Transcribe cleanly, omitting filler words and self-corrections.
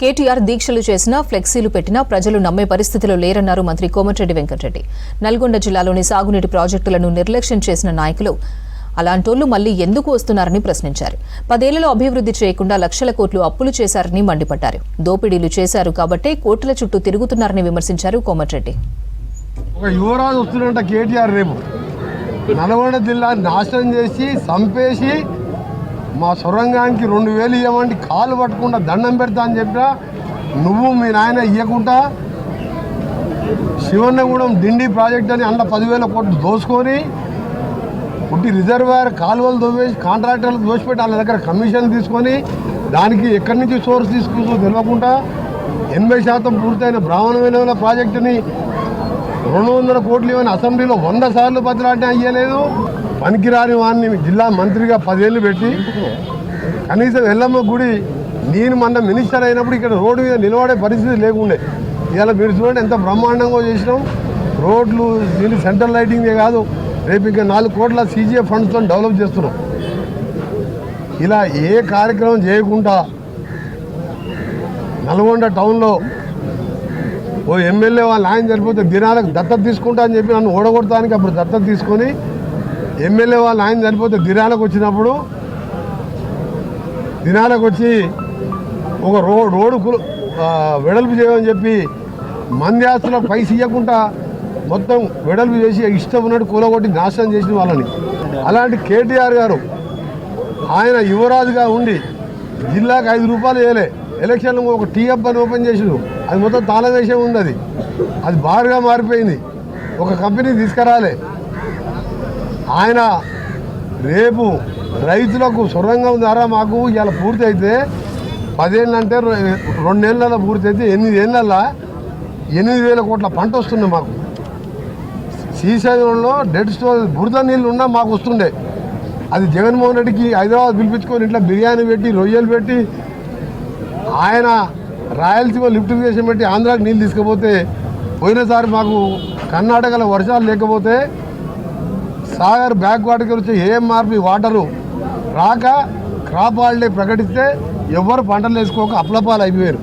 కేటీఆర్ దీక్షలు చేసినా ఫ్లెక్సీలు పెట్టినా ప్రజలు నమ్మే పరిస్థితిలో లేరన్నారు మంత్రి కోమటిరెడ్డి వెంకటరెడ్డి. నల్గొండ జిల్లాలోని సాగునీటి ప్రాజెక్టులను నిర్లక్ష్యం చేసిన నాయకులు అలాంటోళ్లు మళ్లీ ఎందుకు వస్తున్నారని ప్రశ్నించారు. 10 ఏళ్లలో అభివృద్ధి చేయకుండా లక్షల కోట్లు అప్పులు చేశారని మండిపడ్డారు. దోపిడీలు చేశారు కాబట్టే కోట్ల చుట్టూ తిరుగుతున్నారని విమర్శించారు కోమటిరెడ్డి. ఒక యువరాజు వస్తున్నట్ట కేటీఆర్ రేపు నల్గొండ జిల్లా నాశనం చేసి చంపేసి మా సొరంగానికి 2000 ఇవ్వమంటే కాలు పట్టకుండా దండం పెడతా అని చెప్పినా నువ్వు మీ నాయన ఇవ్వకుండా శివన్నగూడెం దిండి ప్రాజెక్ట్ అని అందులో 10,000 కోట్లు దోసుకొని పుట్టి రిజర్వాయర్ కాలువలు దోవేసి కాంట్రాక్టర్లు దోసిపెట్టి వాళ్ళ దగ్గర కమిషన్ తీసుకొని దానికి ఎక్కడి నుంచి సోర్స్ తీసుకుంటూ తెలియకుండా 80% పూర్తయిన బ్రాహ్మణ విలువల ప్రాజెక్టుని 200 కోట్లు ఇవ్వని అసెంబ్లీలో 100 సార్లు బదిలాటం అయ్యలేదు. పనికిరాని వాడిని జిల్లా మంత్రిగా 10 ఏళ్ళు పెట్టి కనీసం ఎల్లమ్మ గుడి నేను మొన్న మినిస్టర్ అయినప్పుడు ఇక్కడ రోడ్డు మీద నిలబడే పరిస్థితి లేకుండే. ఇవాళ మీరు చూడండి ఎంత బ్రహ్మాండంగా చేసినాం. రోడ్లు దీన్ని సెంట్రల్ లైటింగే కాదు, రేపు ఇంకా 4 కోట్ల CGF ఫండ్స్తో డెవలప్ చేస్తున్నాం. ఇలా ఏ కార్యక్రమం చేయకుండా నల్గొండ టౌన్లో ఓ ఎమ్మెల్యే వాళ్ళ ఆయన చనిపోతే దినాలకు దత్తత తీసుకుంటా అని చెప్పి నన్ను ఓడగొడతానికి అప్పుడు దత్తత తీసుకొని ఎమ్మెల్యే వాళ్ళ ఆయన చనిపోతే దినాలకు వచ్చినప్పుడు దినాలకు వచ్చి ఒక రోడ్డు వెడల్పు చేయమని చెప్పి మంది ఆస్తులకు పైసలు ఇవ్వకుండా మొత్తం వెడల్పు చేసి ఇష్టం ఉన్నట్టు కూలగొట్టి నాశనం చేసిన వాళ్ళని. అలాంటి కేటీఆర్ గారు ఆయన యువరాజుగా ఉండి జిల్లాకు 5 రూపాయలు వేయలే. ఎలక్షన్లో ఒక టీఎఫ్ అని ఓపెన్ చేసిండు, అది మొత్తం తాళం వేసే ఉంది. అది బారుగా మారిపోయింది. ఒక కంపెనీ తీసుకురాలే. ఆయన రేపు రైతులకు సొరంగం ద్వారా మాకు ఇవాళ పూర్తి అయితే 10 ఏళ్ళు అంటే 2 నెలల పూర్తి అయితే 8 ఏళ్ళల్లో 8,000 కోట్ల పంట వస్తుంది మాకు. శ్రీశైలంలో డెడ్ స్టోర్ బురద నీళ్ళు ఉన్నా మాకు వస్తుండే. అది జగన్మోహన్ రెడ్డికి హైదరాబాద్ పిలిపించుకొని ఇట్లా బిర్యానీ పెట్టి రొయ్యలు పెట్టి ఆయన రాయలసీమ లిఫ్టిఫికేషన్ పెట్టి ఆంధ్రాకి నీళ్ళు తీసుకుపోతే పోయినసారి మాకు కర్ణాటకలో వర్షాలు లేకపోతే సాగర్ బ్యాక్ వాటర్కి వచ్చే AMRP వాటరు రాక క్రాప్ హాలిడే ప్రకటిస్తే ఎవరు పంటలు వేసుకోక అప్లపాలు అయిపోయారు.